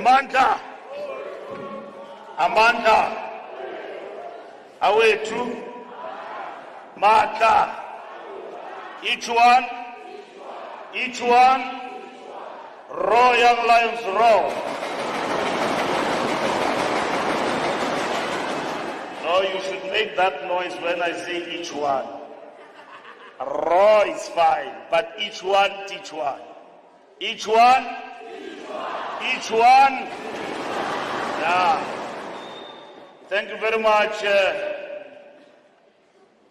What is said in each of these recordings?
Amandla. Amandla. Awethu. Matla. Each one. Each one. Roar, young lions, roar. No, you should make that noise when I say each one. Roar is fine, but each one, teach one. Each one? Each one? Yeah. Thank you very much,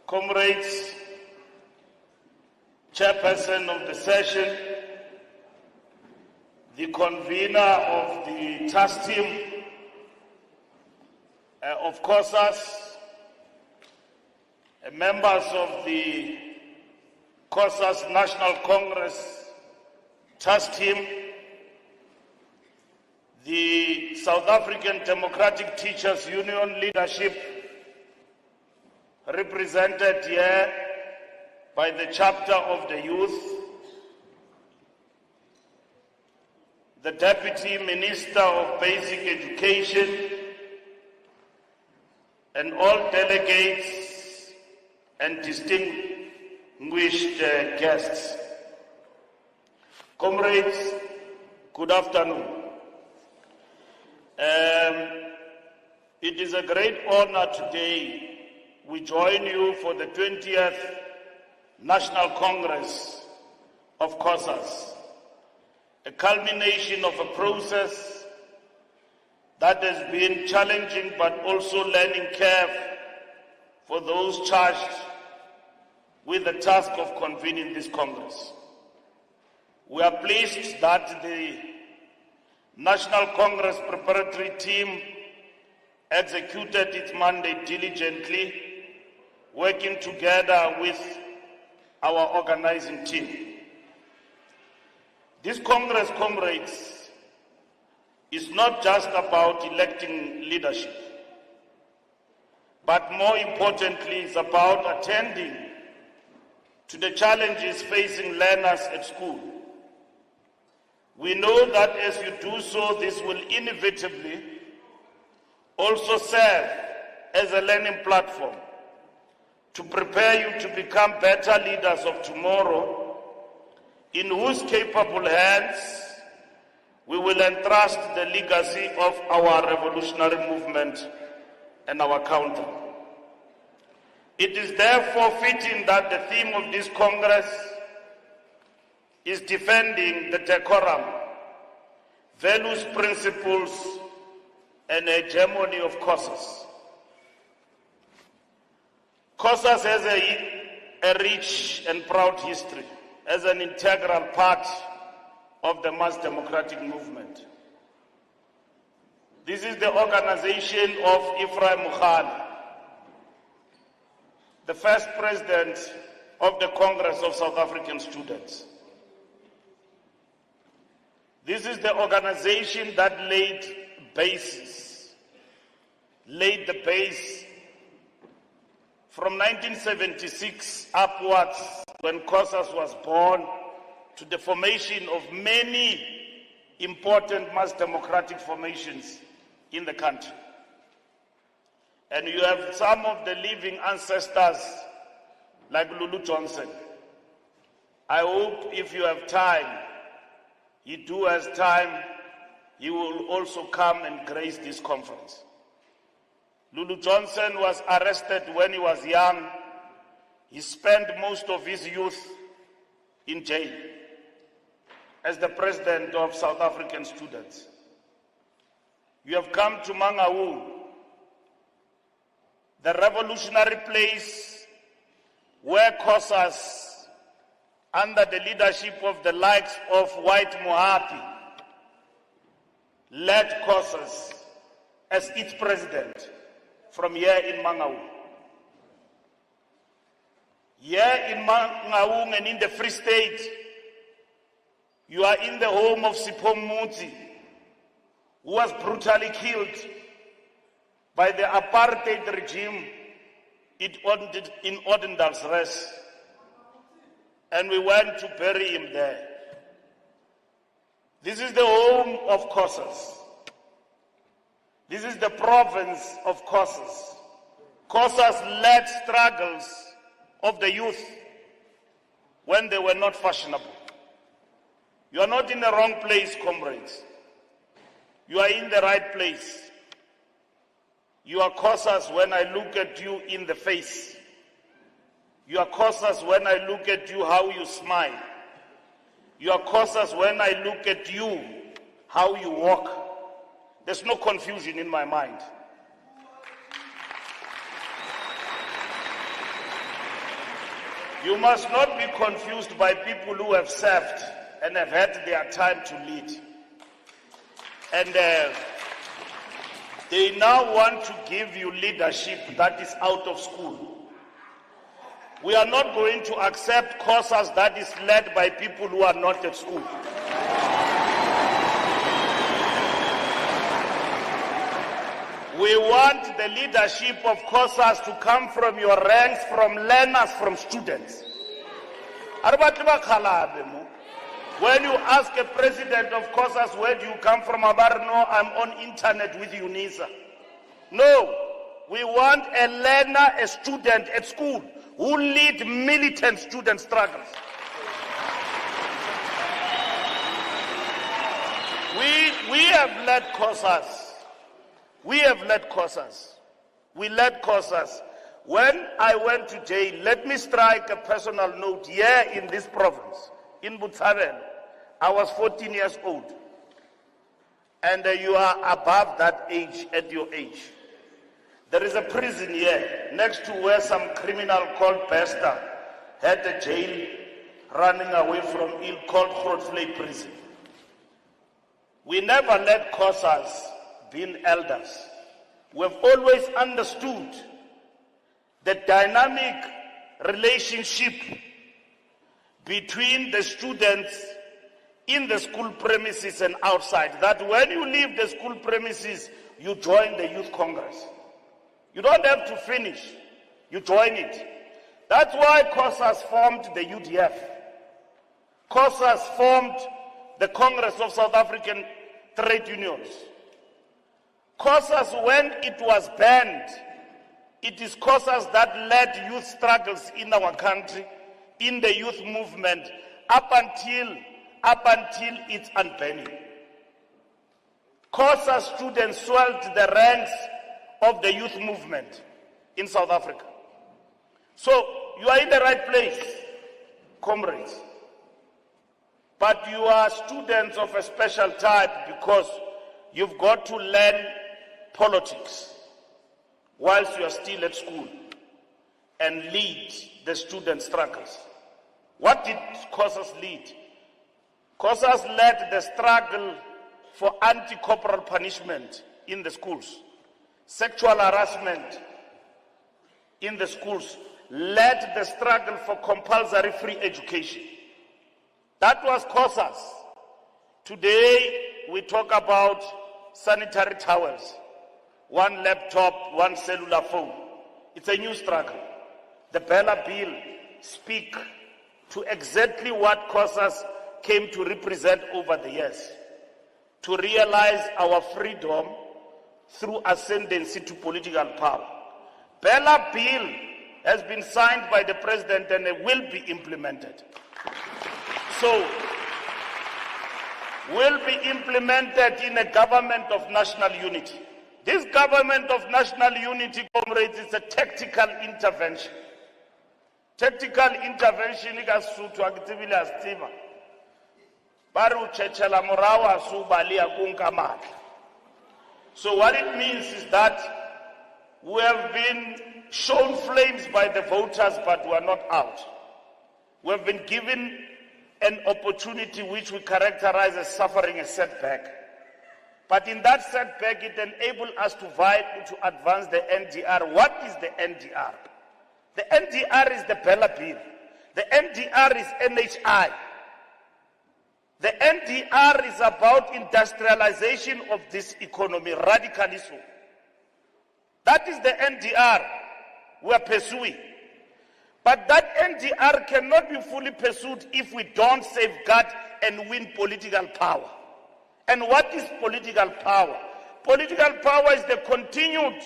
comrades, chairperson of the session, the convener of the task team, of COSAS, members of the COSAS National Congress task team, the South African Democratic Teachers Union leadership, represented here by the chapter of the youth, the Deputy Minister of Basic Education, and all delegates and distinguished guests. Comrades, good afternoon. It is a great honor today. We join you for the 20th National Congress of COSAS, a culmination of a process that has been challenging but also learning curve for those charged with the task of convening this Congress. We are pleased that the National Congress preparatory team executed its mandate diligently, working together with our organizing team. This Congress, comrades, is not just about electing leadership, but more importantly, it's about attending to the challenges facing learners at school. We know that as you do so, this will inevitably also serve as a learning platform to prepare you to become better leaders of tomorrow, in whose capable hands we will entrust the legacy of our revolutionary movement and our country. It is therefore fitting that the theme of this Congress is defending the decorum, values, principles, and hegemony of COSAS. COSAS has a rich and proud history as an integral part of the mass democratic movement. This is the organization of Ephraim Mogale, the first president of the Congress of South African Students. This is the organization that laid the base from 1976 upwards, when COSAS was born, to the formation of many important mass democratic formations in the country. And you have some of the living ancestors like Lulu Johnson. I hope if you have time, he do has time, he will also come and grace this conference. Lulu Johnson was arrested when he was young. He spent most of his youth in jail as the president of South African Students. You have come to Mangaung, the revolutionary place where COSAS, under the leadership of the likes of White Mohapi, led COSAS as its president from here in Mangaung. Here in Mangaung and in the Free State, you are in the home of Sipho Mutsi, who was brutally killed by the apartheid regime in Odendalsrus, and we went to bury him there. This is the home of COSAS. This is the province of causes. Causes-led struggles of the youth when they were not fashionable. You are not in the wrong place, comrades. You are in the right place. You are cautious when I look at you in the face. You are cautious when I look at you how you smile. You are cautious when I look at you how you walk. There's no confusion in my mind. You must not be confused by people who have served and have had their time to lead. And they now want to give you leadership that is out of school. We are not going to accept courses that is led by people who are not at school. We want the leadership of courses to come from your ranks, from learners, from students. When you ask a president of courses, where do you come from? Abar, no, I'm on internet with UNISA. No, we want a learner, a student at school who lead militant student struggles. We have led courses. We have led courses. We led courses. When I went to jail, let me strike a personal note here in this province, in Botswana. I was 14 years old. And you are above that age, at your age. There is a prison here, next to where some criminal called Bester had a jail running away from ill called Grootfontein prison. We never let courses being elders. We've always understood the dynamic relationship between the students in the school premises and outside, that when you leave the school premises, you join the Youth Congress. You don't have to finish, you join it. That's why COSAS formed the UDF. COSAS formed the Congress of South African Trade Unions. COSAS, when it was banned, it is COSAS that led youth struggles in our country, in the youth movement, up until its unbanning. COSAS students swelled the ranks of the youth movement in South Africa. So you are in the right place, comrades. But you are students of a special type because you've got to learn politics whilst you are still at school and lead the student struggles. What did COSAS lead? COSAS led the struggle for anti-corporal punishment in the schools. Sexual harassment in the schools, led the struggle for compulsory free education. That was COSAS. Today, we talk about sanitary towels, one laptop, one cellular phone. It's a new struggle. The Bella Bill speak to exactly what COSAS came to represent over the years, to realize our freedom through ascendancy to political power. Bella Bill has been signed by the president and it will be implemented. So, will be implemented in a government of national unity. This government of national unity, comrades, is a tactical intervention. Tactical intervention ikasuthu akitsibile asitsima. Baru chechela morawa subalia kunkamaki. So what it means is that we have been shown flames by the voters, but we are not out. We have been given an opportunity which we characterize as suffering a setback. But in that setback, it enabled us to advance the NDR. What is the NDR? The NDR is the Bella Bill. The NDR is NHI. The NDR is about industrialization of this economy, radically so. That is the NDR we are pursuing. But that NDR cannot be fully pursued if we don't safeguard and win political power. And what is political power? Political power is the continued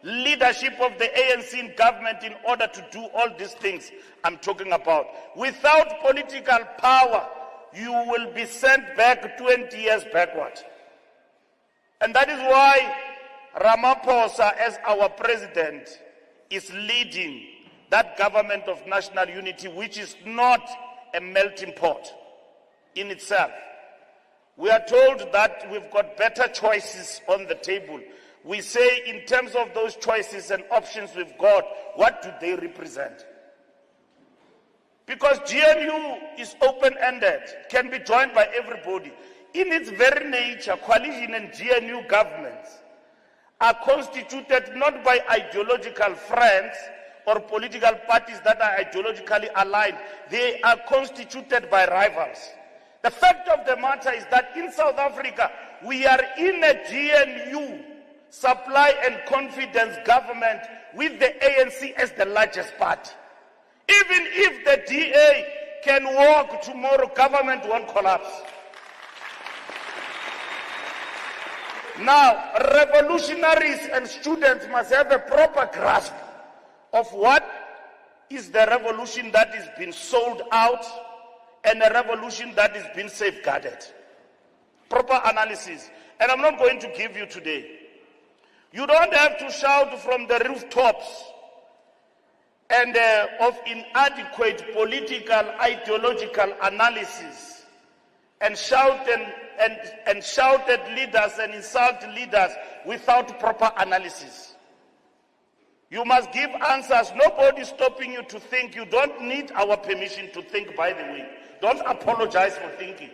leadership of the ANC in government in order to do all these things I'm talking about. Without political power, you will be sent back 20 years backward. And that is why Ramaphosa, as our president, is leading that government of national unity, which is not a melting pot in itself. We are told that we've got better choices on the table. We say, in terms of those choices and options we've got, what do they represent? Because GNU is open-ended, can be joined by everybody. In its very nature, coalition and GNU governments are constituted not by ideological friends or political parties that are ideologically aligned. They are constituted by rivals. The fact of the matter is that in South Africa, we are in a GNU supply and confidence government with the ANC as the largest party. Even if the DA can walk tomorrow, government won't collapse. Now, revolutionaries and students must have a proper grasp of what is the revolution that is being sold out and a revolution that is being safeguarded. Proper analysis. And I'm not going to give you today. You don't have to shout from the rooftops and of inadequate political, ideological analysis and shout at leaders and insult leaders without proper analysis. You must give answers. Nobody's stopping you to think. You don't need our permission to think, by the way. Don't apologize for thinking.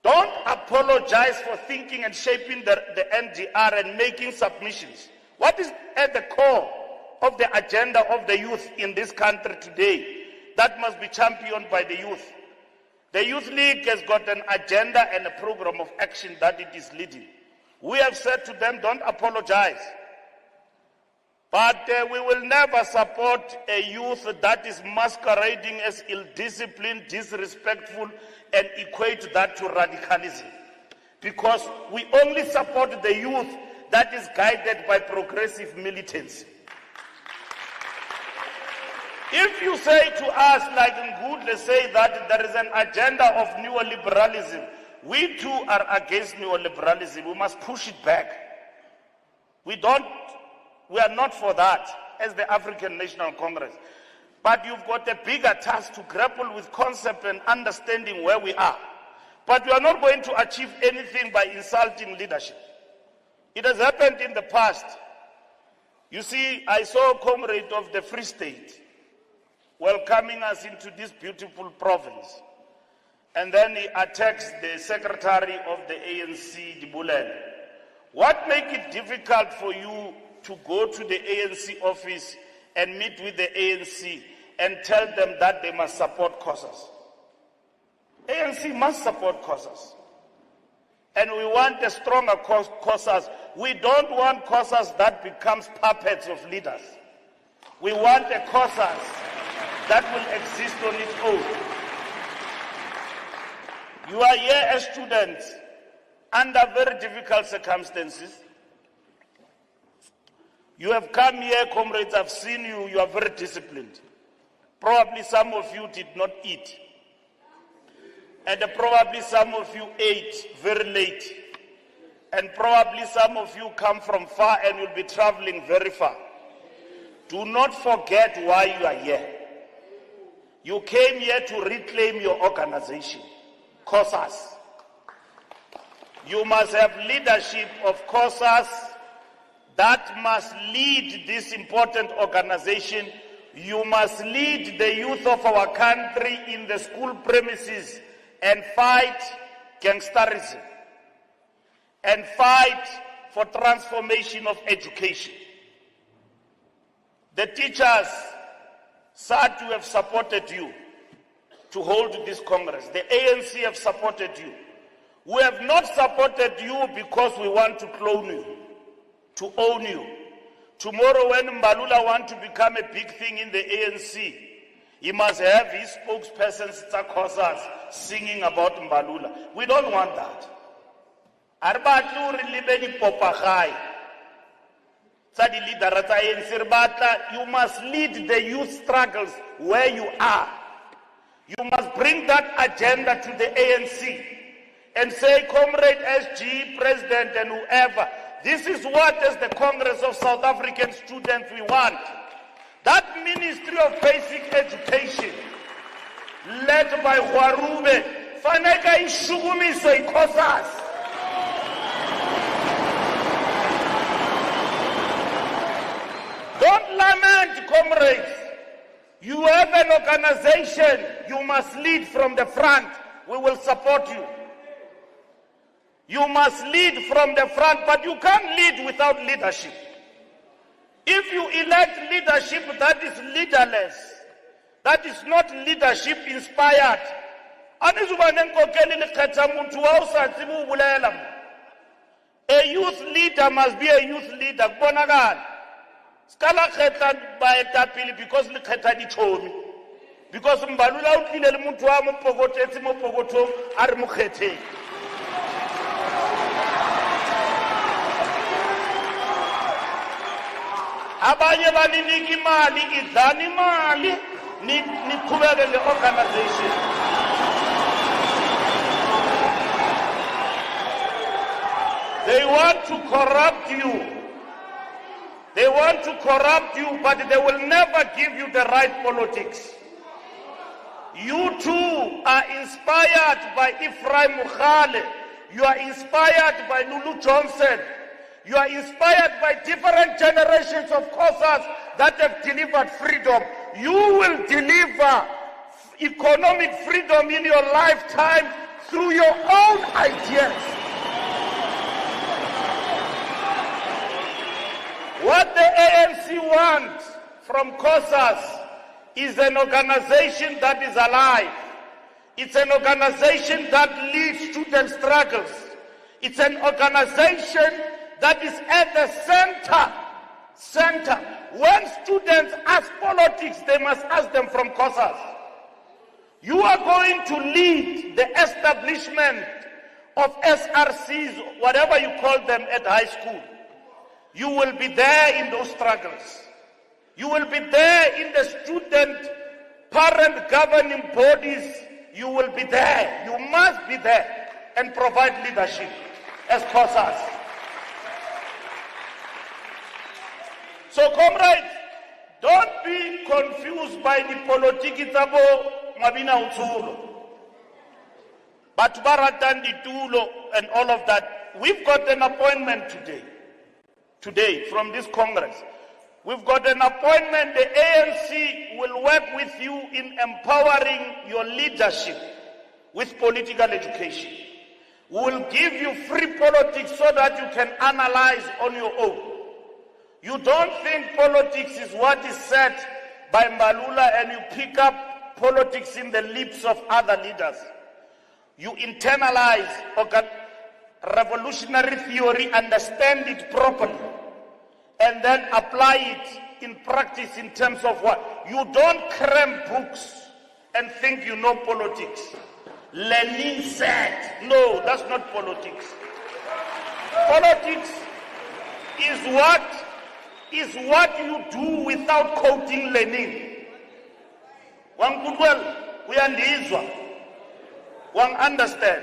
Don't apologize for thinking and shaping the NDR and making submissions. What is at the core of the agenda of the youth in this country today that must be championed by the youth? The Youth League has got an agenda and a program of action that it is leading. We have said to them, don't apologize. But we will never support a youth that is masquerading as ill-disciplined, disrespectful, and equate that to radicalism. Because we only support the youth that is guided by progressive militancy. If you say to us, like Ngudle say, that there is an agenda of neoliberalism, we too are against neoliberalism. We must push it back. We are not for that as the African National Congress. But you've got a bigger task to grapple with concept and understanding where we are. But we are not going to achieve anything by insulting leadership. It has happened in the past. You see, I saw a comrade of the Free State welcoming us into this beautiful province. And then he attacks the secretary of the ANC, Dibulele. What makes it difficult for you to go to the ANC office and meet with the ANC and tell them that they must support COSAS? ANC must support COSAS. And we want a stronger COSAS. We don't want COSAS that becomes puppets of leaders. We want a COSAS that will exist on its own. You are here as students under very difficult circumstances. You have come here, comrades, I've seen you, you are very disciplined. Probably some of you did not eat. And probably some of you ate very late. And probably some of you come from far and will be traveling very far. Do not forget why you are here. You came here to reclaim your organization, COSAS. You must have leadership of COSAS that must lead this important organization. You must lead the youth of our country in the school premises and fight gangsterism and fight for transformation of education. The teachers, SADU, have supported you to hold this Congress. The ANC have supported you. We have not supported you because we want to clone you, to own you. Tomorrow when Mbalula wants to become a big thing in the ANC, he must have his spokesperson, COSAS, singing about Mbalula. We don't want that. Arbatlu libeni popagai. Sadi leader you must lead the youth struggles where you are. You must bring that agenda to the ANC and say, Comrade SG, President and whoever, this is what as the Congress of South African Students we want. That Ministry of Basic Education, led by Warube, faneka ishugumise ikhosas. Don't lament, comrades. You have an organization. You must lead from the front. We will support you. You must lead from the front, but you can't lead without leadership. If you elect leadership that is leaderless, that is not leadership inspired, a youth leader must be a youth leader. Skala kheta ba etapele because le kheta di chomi, because mbalula o tlile le motho wa mo pokotetse mo pokotong a re mo khetheng. Abanye ba niniki mali idlani mali ni qhubeke le organization. They want to corrupt you. They want to corrupt you, but they will never give you the right politics. You too are inspired by Ephraim Mukhale. You are inspired by Lulu Johnson. You are inspired by different generations of Xhosas that have delivered freedom. You will deliver economic freedom in your lifetime through your own ideas. What the ANC wants from Xhosas is an organization that is alive. It's an organization that leads student struggles. It's an organization that is at the center. When students ask politics, they must ask them from Xhosas. You are going to lead the establishment of SRCs, whatever you call them at high school. You will be there in those struggles. You will be there in the student parent governing bodies. You will be there. You must be there and provide leadership as Xhosas. So comrades, don't be confused by the politics tabo mabina utsulo. But baratan ditulo and all of that. We've got an appointment today from this Congress. We've got an appointment. The ANC will work with you in empowering your leadership with political education. We will give you free politics so that you can analyze on your own. You don't think politics is what is said by Mbalula and you pick up politics in the lips of other leaders. You internalize revolutionary theory, understand it properly, and then apply it in practice in terms of what? You don't cram books and think you know politics. Lenin said, no, that's not politics. Politics is what you do without quoting Lenin. One good well, we one understand.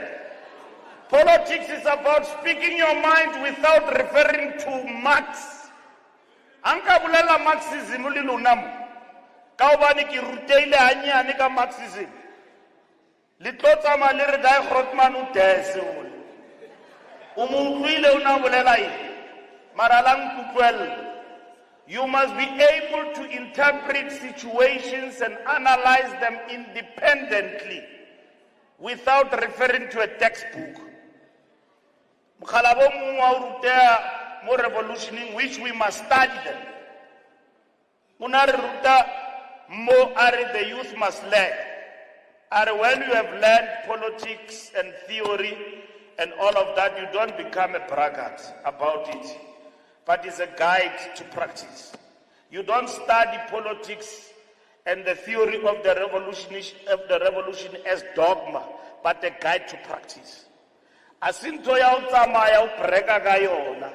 Politics is about speaking your mind without referring to Marx. Anka bulela Marxism ulilunam. Kaubani ki ruteile anyane ka Marxism. Litlotsa maliri dai Grootman utese ule. Umuntwile unabulela yi. Maralang kukwel. You must be able to interpret situations and analyze them independently without referring to a textbook. More revolutioning, which we must study them. More are the youth must learn. And when you have learned politics and theory and all of that, you don't become a braggart about it, but it's a guide to practice. You don't study politics and the theory of the revolution as dogma, but a guide to practice. Asinto ya utsamaya ubreka kayona.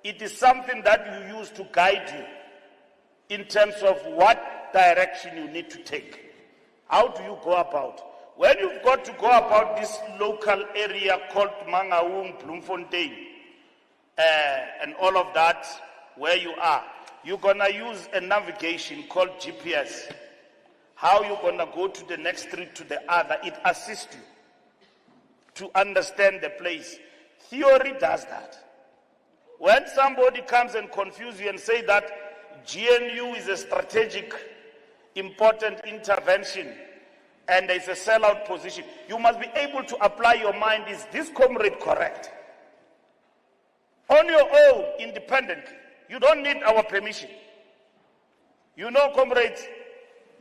It is something that you use to guide you in terms of what direction you need to take. How do you go about? When you've got to go about this local area called Mangaung, Bloemfontein, and all of that, where you are, you're gonna use a navigation called GPS. How you're gonna go to the next street to the other, it assists you to understand the place. Theory does that. When somebody comes and confuses you and say that GNU is a strategic, important intervention and there's a sellout position, you must be able to apply your mind. Is this comrade correct? On your own, independently. You don't need our permission. You know, comrades,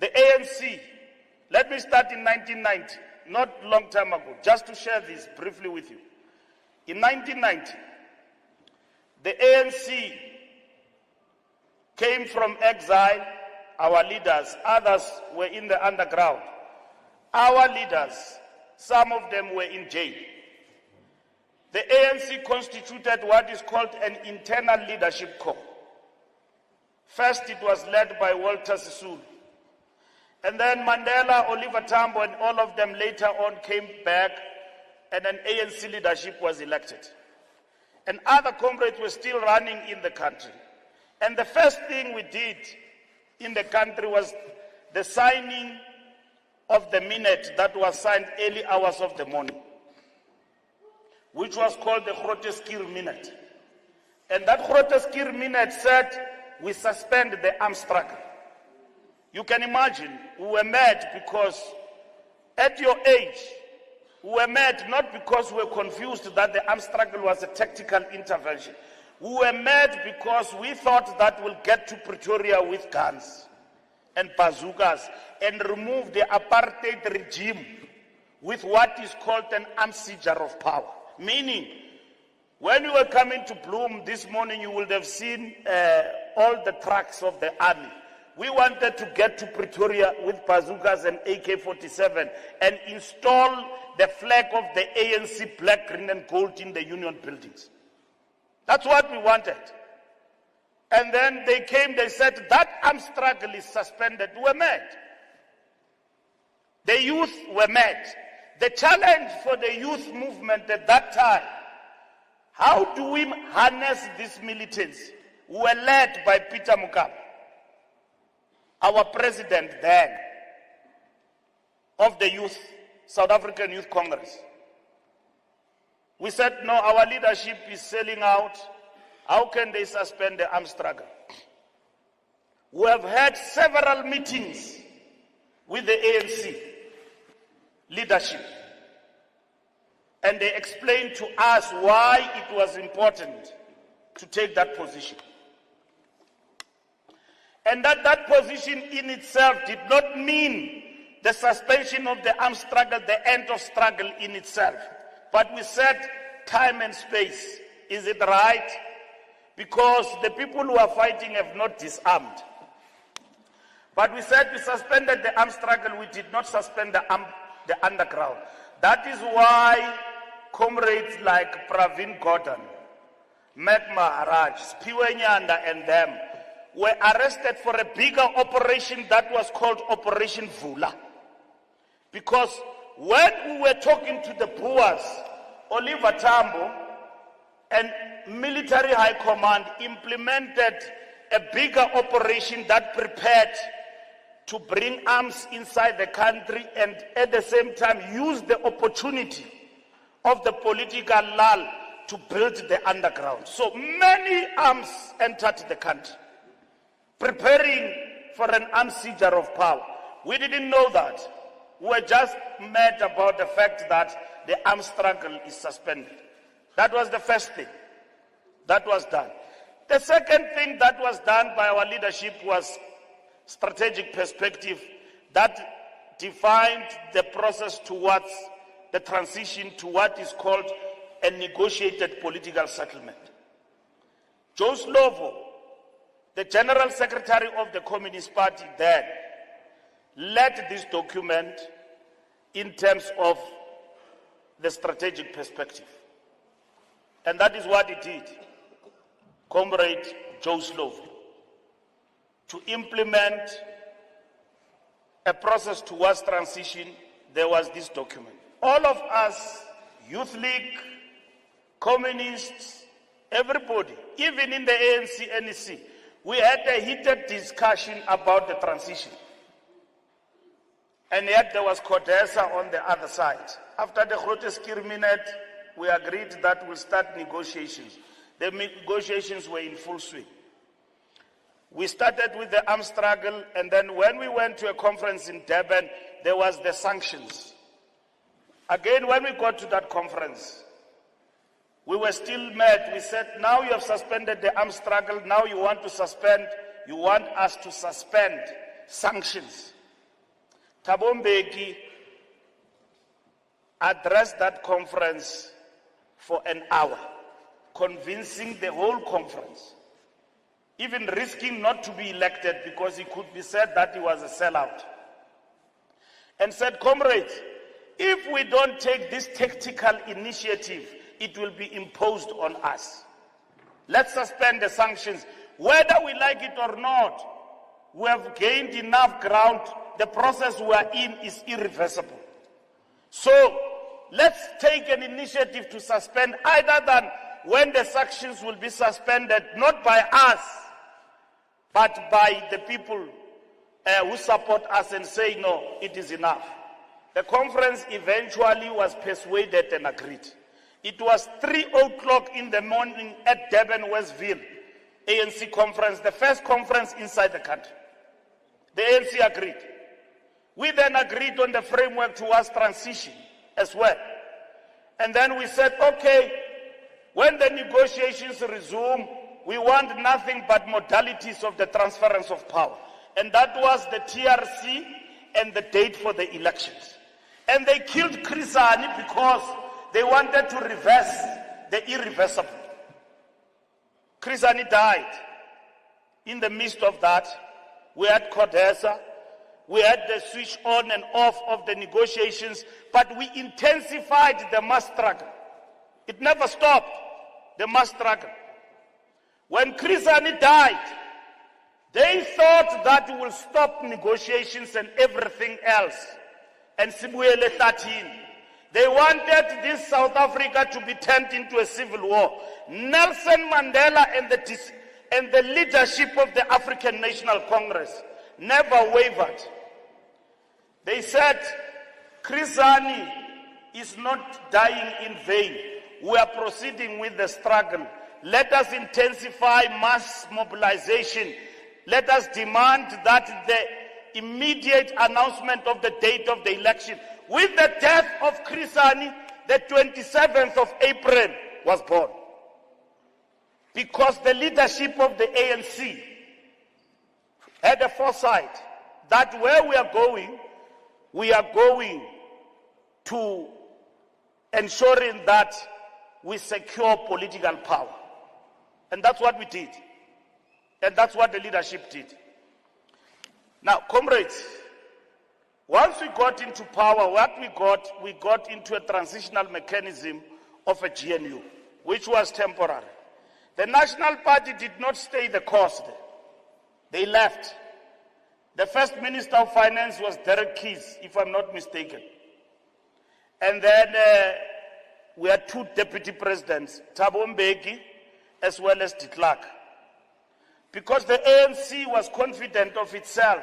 the ANC, let me start in 1990, not long time ago, just to share this briefly with you. In 1990, the ANC came from exile, our leaders, others were in the underground. Our leaders, some of them were in jail. The ANC constituted what is called an internal leadership corps. First, it was led by Walter Sisulu. And then Mandela, Oliver Tambo, and all of them later on came back, and an ANC leadership was elected. And other comrades were still running in the country. And the first thing we did in the country was the signing of the minute that was signed early hours of the morning, which was called the Groteskir Minute. And that Groteskir Minute said, we suspend the armed struggle. You can imagine, we were mad because at your age, we were mad not because we were confused that the armed struggle was a tactical intervention. We were mad because we thought that we'll get to Pretoria with guns and bazookas and remove the apartheid regime with what is called an armed seizure of power. Meaning, when you were coming to Bloem this morning, you would have seen all the trucks of the army. We wanted to get to Pretoria with bazookas and AK-47 and install the flag of the ANC, black, green, and gold in the union buildings. That's what we wanted. And then they came, they said, that armed struggle is suspended. We were mad. The youth were mad. The challenge for the youth movement at that time, how do we harness these militants who were led by Peter Mokaba, our president then of the youth, South African Youth Congress? We said, no, our leadership is selling out. How can they suspend the armed struggle? We have had several meetings with the ANC leadership, and they explained to us why it was important to take that position. And that position in itself did not mean the suspension of the armed struggle, the end of struggle in itself. But we said time and space. Is it right? Because the people who are fighting have not disarmed. But we said we suspended the armed struggle, we did not suspend the underground. That is why comrades like Pravin Gordhan, Mac Maharaj, Spiwe Nyanda and them were arrested for a bigger operation that was called Operation Vula. Because when we were talking to the Boers, Oliver Tambo and military high command implemented a bigger operation that prepared to bring arms inside the country and at the same time use the opportunity of the political lull to build the underground. So many arms entered the country, preparing for an armed seizure of power. We didn't know that. We were just mad about the fact that the armed struggle is suspended. That was the first thing that was done. The second thing that was done by our leadership was strategic perspective that defined the process towards the transition to what is called a negotiated political settlement. Joe Slovo, the General Secretary of the Communist Party then, led this document in terms of the strategic perspective. And that is what he did, Comrade Joe Slovo, to implement a process towards transition. There was this document. All of us, Youth League, communists, everybody, even in the ANC, NEC, we had a heated discussion about the transition. And yet there was Codesa on the other side. After the Groteskir minute, we agreed that we'll start negotiations. The negotiations were in full swing. We started with the armed struggle, and then when we went to a conference in Durban, there was the sanctions. Again, when we got to that conference, we were still mad. We said, now you have suspended the armed struggle, now you want us to suspend sanctions. Thabo Mbeki addressed that conference for an hour, convincing the whole conference, even risking not to be elected because he could be said that he was a sellout, and said, comrades, if we don't take this tactical initiative, it will be imposed on us. Let's suspend the sanctions. Whether we like it or not, we have gained enough ground. The process we are in is irreversible. So let's take an initiative to suspend, either than when the sanctions will be suspended, not by us, but by the people who support us and say, no, it is enough. The conference eventually was persuaded and agreed. It was 3 o'clock in the morning at Durban, Westville, ANC conference, the first conference inside the country. The ANC agreed. We then agreed on the framework towards transition as well. And then we said, okay, when the negotiations resume, we want nothing but modalities of the transference of power. And that was the TRC and the date for the elections. And they killed Chris Hani because they wanted to reverse the irreversible. Chris Hani died. In the midst of that, we had Codesa, we had the switch on and off of the negotiations, but we intensified the mass struggle. It never stopped, the mass struggle. When Chris Hani died, they thought that will stop negotiations and everything else. And Sibuyele 13. They wanted this South Africa to be turned into a civil war. Nelson Mandela and the leadership of the African National Congress never wavered. They said, Chris Hani is not dying in vain. We are proceeding with the struggle. Let us intensify mass mobilization. Let us demand that the immediate announcement of the date of the election. With the death of Chris Hani, the 27th of April was born. Because the leadership of the ANC had a foresight that where we are going to ensuring that we secure political power. And that's what we did. And that's what the leadership did. Now, comrades, once we got into power, we got into a transitional mechanism of a GNU, which was temporary. The National Party did not stay the course there. They left. The first Minister of Finance was Derek Keys, if I'm not mistaken. And then we had 2 deputy presidents, Thabo Mbeki as well as de Klerk. Because the ANC was confident of itself.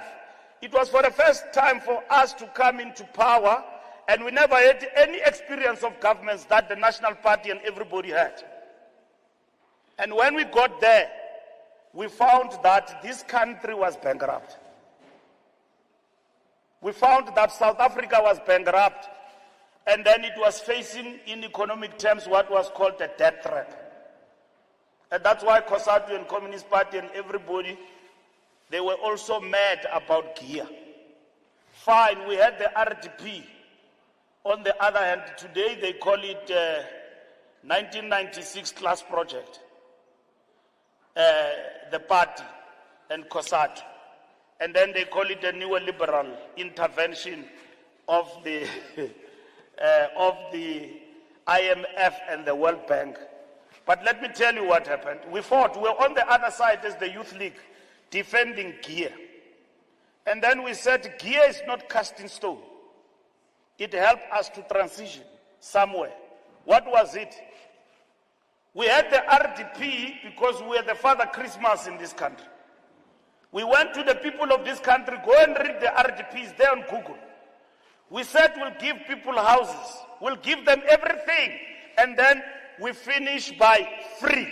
It was for the first time for us to come into power, and we never had any experience of governments that the National Party and everybody had. And when we got there, we found that this country was bankrupt. We found that South Africa was bankrupt, and then it was facing, in economic terms, what was called a death trap. And that's why COSATU and Communist Party and everybody, they were also mad about gear. Fine, we had the RDP. On the other hand, today they call it 1996 class project. The party and COSATU. And then they call it a neoliberal intervention of the IMF and the World Bank. But let me tell you what happened. We fought. We were on the other side as the Youth League, defending gear. And then we said, gear is not cast in stone. It helped us to transition somewhere. What was it? We had the RDP because we are the Father Christmas in this country. We went to the people of this country, go and read the RDPs there on Google. We said we'll give people houses, we'll give them everything, and then we finish by free.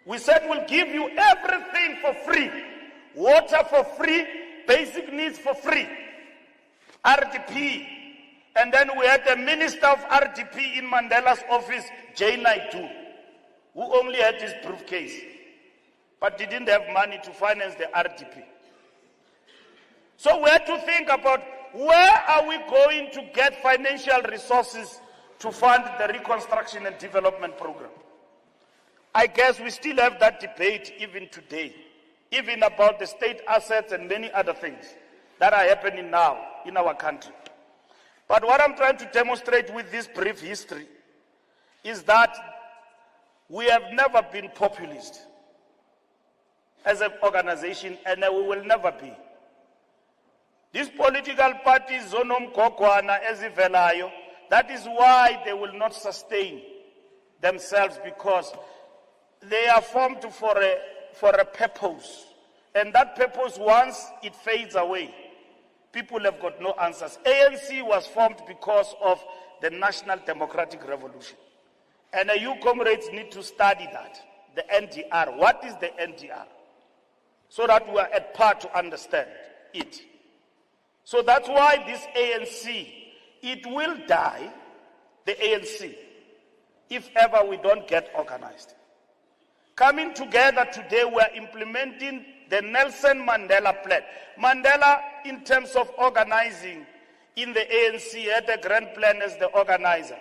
We said we'll give you everything for free. Water for free, basic needs for free. RDP. And then we had the Minister of RDP in Mandela's office, GNU, who only had his briefcase, but didn't have money to finance the RDP. So we had to think about where are we going to get financial resources to fund the reconstruction and development program. I guess we still have that debate even today, even about the state assets and many other things that are happening now in our country. But what I'm trying to demonstrate with this brief history is that we have never been populist as an organization, and we will never be. These political parties, Zonom Kokwana, Ezivelayo, that is why they will not sustain themselves, because they are formed for a purpose. And that purpose, once it fades away, people have got no answers. ANC was formed because of the National Democratic Revolution. And you comrades need to study that, the NDR. What is the NDR? So that we are at par to understand it. So that's why this ANC, it will die, the ANC, if ever we don't get organized. Coming together today, we are implementing the Nelson Mandela plan. Mandela, in terms of organizing in the ANC, had a grand plan as the organizer.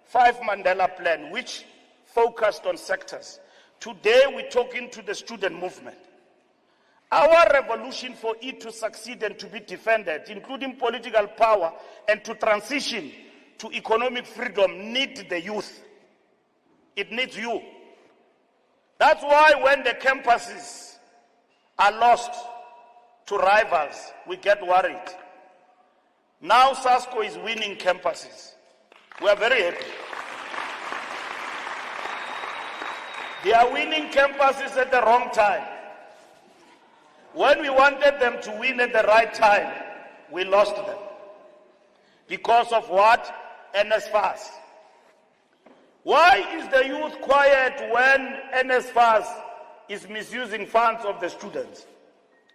5 Mandela plan, which focused on sectors. Today, we're talking to the student movement. Our revolution, for it to succeed and to be defended, including political power and to transition to economic freedom, needs the youth. It needs you. That's why when the campuses are lost to rivals, we get worried. Now SASCO is winning campuses. We are very happy. They are winning campuses at the wrong time. When we wanted them to win at the right time, we lost them. Because of what? NSFAS. Why is the youth quiet when NSFAS is misusing funds of the students?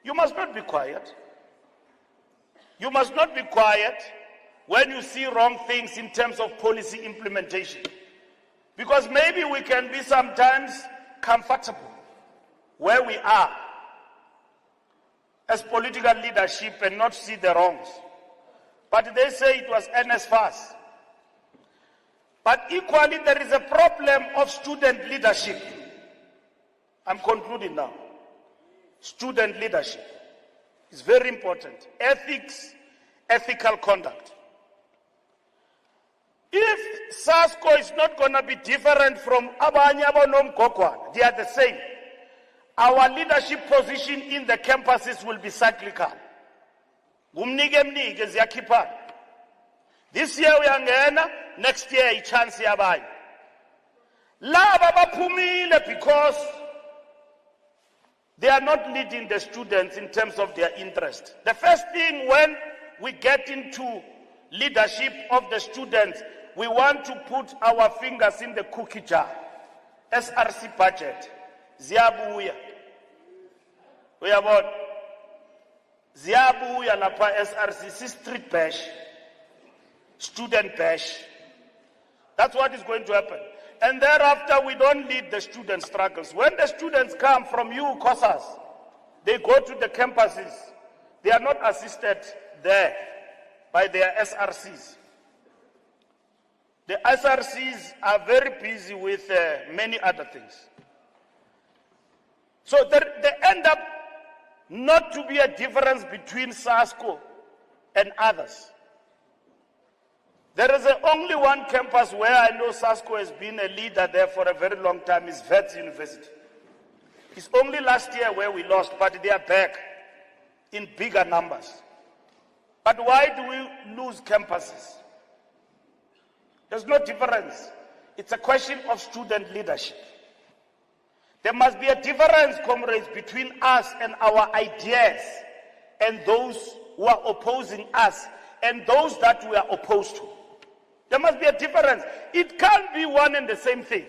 You must not be quiet. You must not be quiet when you see wrong things in terms of policy implementation. Because maybe we can be sometimes comfortable where we are as political leadership and not see the wrongs. But they say it was NSFAS. But equally, there is a problem of student leadership. I'm concluding now. Student leadership is very important. Ethics, ethical conduct. If SASCO is not going to be different from abanye abonom kokwana, they are the same. Our leadership position in the campuses will be cyclical. Gumnike mnike ziyakhipha. This year uyangena, next year a chance yabanye. Laba baphumile because they are not leading the students in terms of their interest. The first thing when we get into leadership of the students, we want to put our fingers in the cookie jar. SRC budget. Ziyabuya. Uyabona. Ziyabuya lapha SRC street bash. Student bash. That's what is going to happen. And thereafter, we don't lead the student struggles. When the students come from you, COSAS, they go to the campuses. They are not assisted there by their SRCs. The SRCs are very busy with many other things. So they end up not to be a difference between SASCO and others. There is only one campus where I know SASCO has been a leader there for a very long time, is Wits University. It's only last year where we lost, but they are back in bigger numbers. But why do we lose campuses? There's no difference. It's a question of student leadership. There must be a difference, comrades, between us and our ideas and those who are opposing us and those that we are opposed to. There must be a difference. It can't be one and the same thing.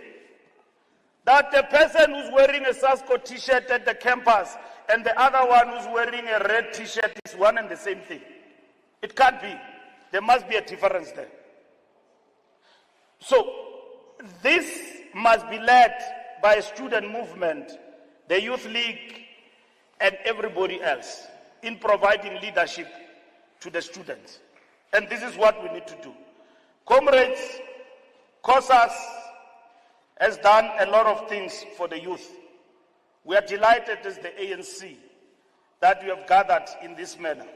That the person who's wearing a SASCO t-shirt at the campus and the other one who's wearing a red t-shirt is one and the same thing. It can't be. There must be a difference there. So, this must be led by a student movement, the Youth League, and everybody else in providing leadership to the students. And this is what we need to do. Comrades, COSAS has done a lot of things for the youth. We are delighted as the ANC that we have gathered in this manner.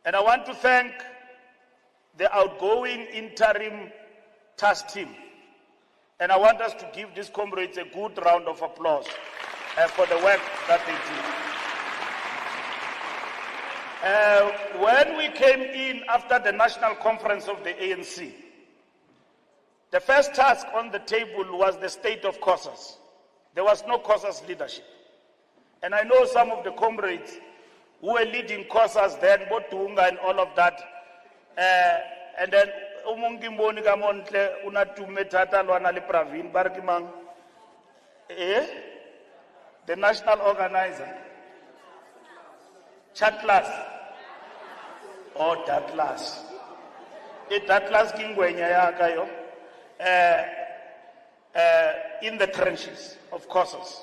And I want to thank the outgoing interim task team. And I want us to give these comrades a good round of applause for the work that they did. When we came in after the national conference of the ANC, the first task on the table was the state of COSAS. There was no COSAS leadership. And I know some of the comrades who were leading COSAS then, Botunga and all of that. And then, the national organizer, Chatlas, or Datlas. Datlas Kingwenya Yakayo. In the trenches of COSAS.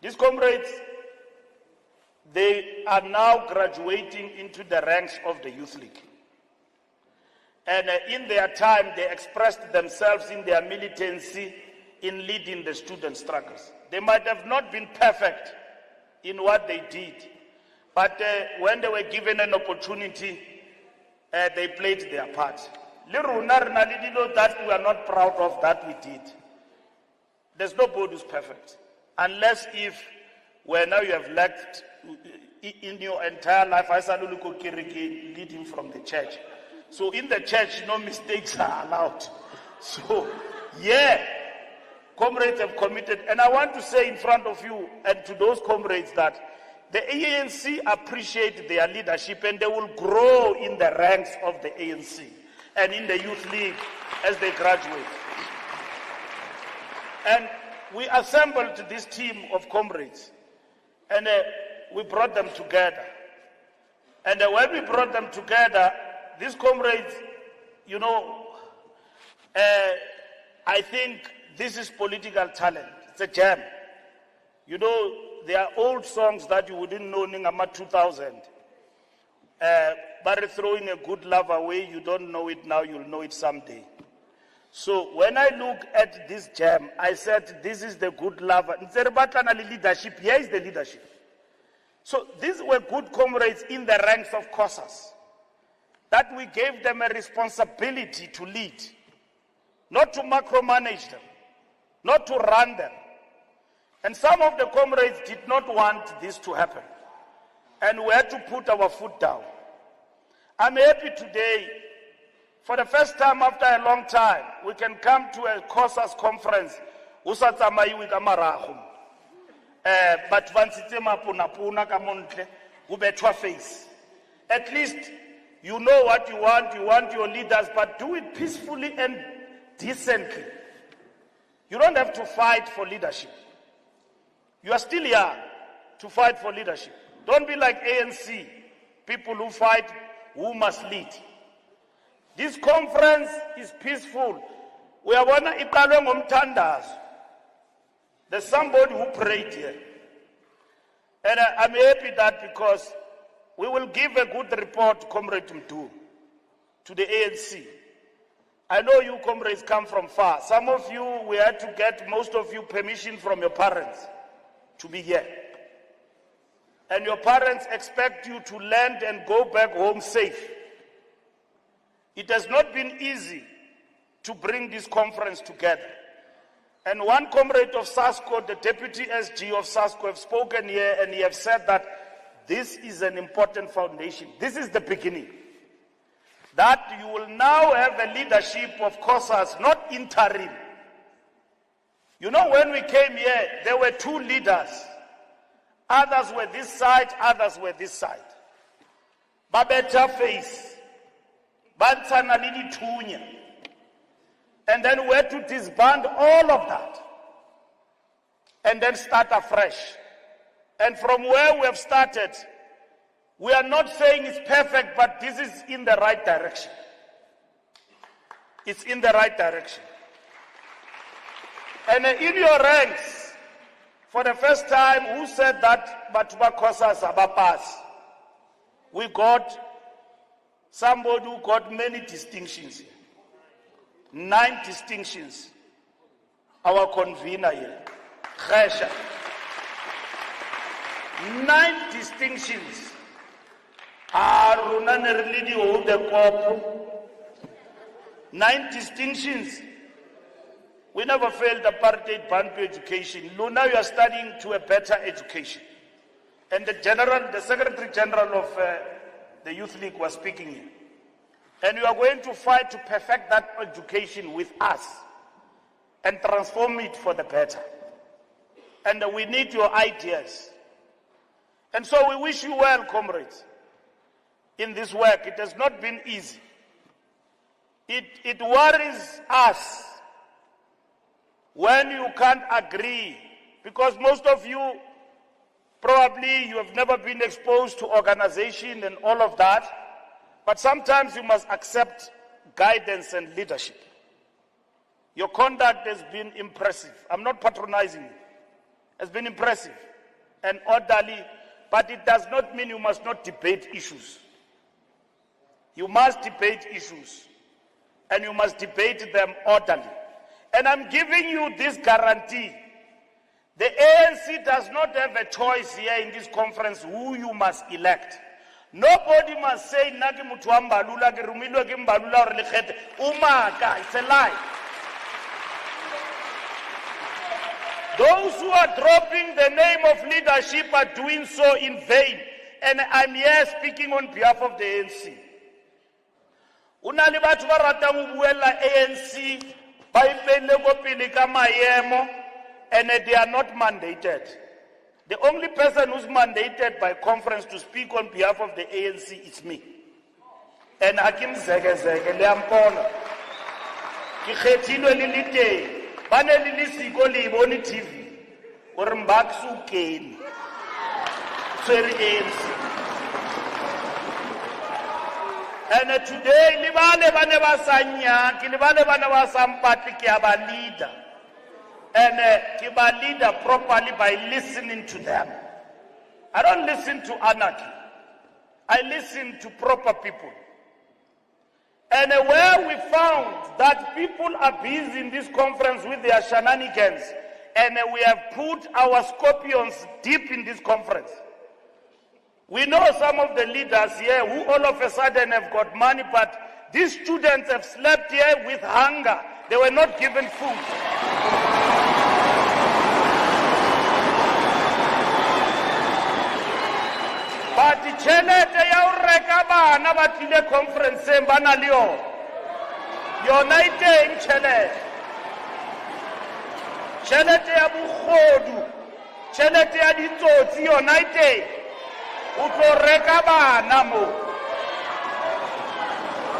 These comrades, they are now graduating into the ranks of the Youth League. And in their time, they expressed themselves in their militancy in leading the student struggles. They might have not been perfect in what they did, but when they were given an opportunity, they played their part. That we are not proud of that we did. There's nobody who's perfect. Unless if where now you have left in your entire life, I leading from the church. So in the church, no mistakes are allowed. So, yeah, comrades have committed. And I want to say in front of you and to those comrades that the ANC appreciate their leadership and they will grow in the ranks of the ANC and in the Youth League as they graduate. And we assembled this team of comrades and we brought them together. And when we brought them together, these comrades, you know, I think this is political talent. It's a jam. You know, there are old songs that you wouldn't know in 2000. But throwing a good love away, you don't know it now, you'll know it someday. So when I look at this jam, I said, this is the good love. Leadership, here is the leadership. So these were good comrades in the ranks of COSAS, that we gave them a responsibility to lead, not to micromanage them, not to run them. And some of the comrades did not want this to happen. And we had to put our foot down. I'm happy today, for the first time after a long time, we can come to a COSAS conference. But face. At least you know what you want your leaders, but do it peacefully and decently. You don't have to fight for leadership. You are still young to fight for leadership. Don't be like ANC, people who fight who must lead. This conference is peaceful. We are one Italian. There's somebody who prayed here. And I'm happy that because we will give a good report, Comrade Mtu, to the ANC. I know you comrades come from far. Some of you, we had to get, most of you, permission from your parents to be here. And your parents expect you to land and go back home safe. It has not been easy to bring this conference together. And one comrade of SASCO, the deputy SG of SASCO, have spoken here and he have said that this is an important foundation. This is the beginning. That you will now have a leadership of COSAS, not interim. You know, when we came here, there were two leaders. Others were this side, others were this side. Babeta face. Bantana lili tunya. And then we had to disband all of that. And then start afresh. And from where we have started, we are not saying it's perfect, but this is in the right direction. It's in the right direction. And in your ranks, for the first time, who said that Batuba Kosas Abapas? We got somebody who got many distinctions. 9 distinctions. Our convener here, Khesha. 9 distinctions. Aruna really hold the cup. 9 distinctions. We never failed apartheid Bantu education. Now you are studying to a better education. And the Secretary General of the Youth League was speaking here. And you are going to fight to perfect that education with us and transform it for the better. And we need your ideas. And so we wish you well, comrades, in this work. It has not been easy. It worries us when you can't agree, because most of you, probably you have never been exposed to organization and all of that, but sometimes you must accept guidance and leadership. Your conduct has been impressive. I'm not patronizing you. It's been impressive and orderly, but it does not mean you must not debate issues. You must debate issues, and you must debate them orderly. And I'm giving you this guarantee. The ANC does not have a choice here in this conference who you must elect. Nobody must say, Naki Mutuambalula, Girumilo Gimbalula, or Likhete. Umaka, it's a lie. Those who are dropping the name of leadership are doing so in vain. And I'm here speaking on behalf of the ANC. Unali batho ba ratang ho buella ANC ba ipelle go pele ka maemo, and they are not mandated. The only person who's mandated by conference to speak on behalf of the ANC is me. And Hakim Zege le ampona. Ki khethilwe le le teng. Ba ne le siko le bone TV. Gore mbaksu kene. Tswere ANC. And today, libale bane ba sanya, ki libale bane ba sampati ki aba leader. And ki ba leader properly by listening to them. I don't listen to anarchy. I listen to proper people. And where we found that people are busy in this conference with their shenanigans, and we have put our scorpions deep in this conference. We know some of the leaders here who all of a sudden have got money, but these students have slept here with hunger. They were not given food. But the chelete ya ureka bana ba tlile conference ba na le yona iteng chelete. Chelete ya bogodu, chelete ya ditsotsi yona iteng.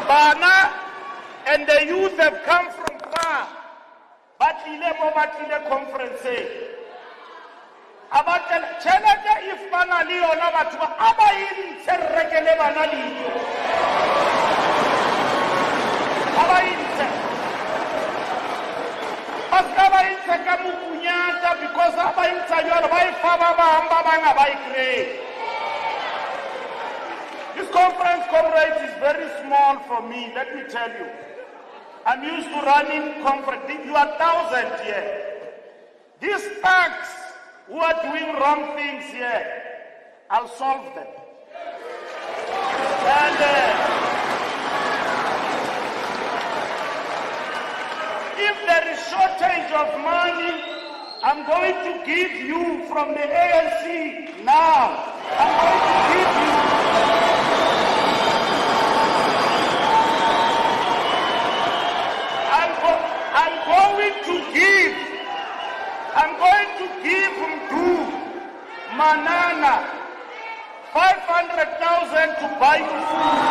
Bana and the youth have come from far. Batile conference. About chelete if bana li ona batho ba aba intse rekele bana liyo. Aba intse. Aba intse ka mukunyata because aba intse yona ba ifa ba hamba banga ba ikre. This conference, comrades, is very small for me, let me tell you. I'm used to running conference. You are 1,000 here. These thugs who are doing wrong things here, I'll solve them. And I'm going to give you from the ANC now. I'm going to give you. I'm going to give Mdu Manana 500,000 to buy you food.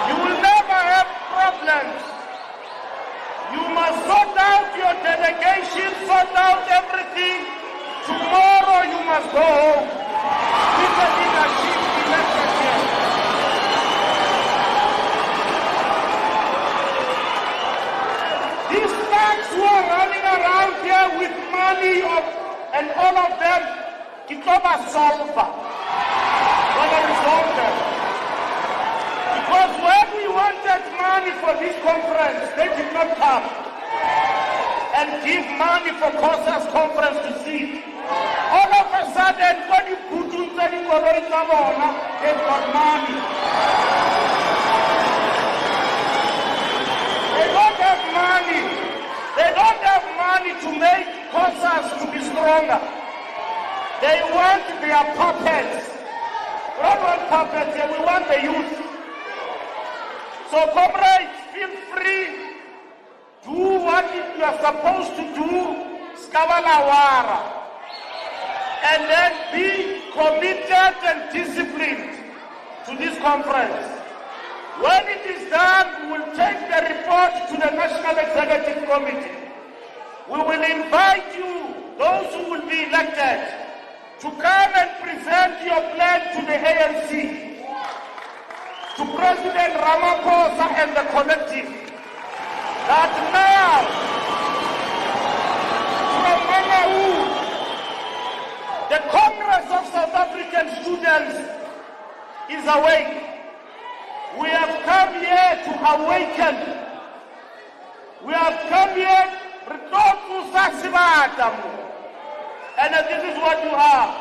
You will never have problems. You must sort out your delegation, sort out everything. Tomorrow you must go home. With the leadership elected here. These thugs who are running around here with money and all of them, Kitoba Solva, gonna resolve them. Because when we wanted money for this conference, they did not come and give money for COSA's conference to see. All of a sudden, when you put in the corona, they've got money. They don't have money. They don't have money to make COSAs to be stronger. They want their puppets. We don't want puppets here, we want the youth. So comrades, feel free. Do what you are supposed to do. Skavalawara. And then be committed and disciplined to this conference. When it is done, we will take the report to the National Executive Committee. We will invite you, those who will be elected, to come and present your plan to the ANC, to President Ramaphosa and the collective, that now, from Mangaung, the Congress of South African Students is awake. We have come here to awaken. We have come here and this is what you are.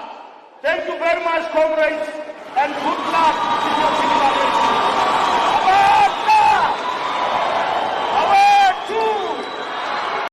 Thank you very much, comrades, and good luck to your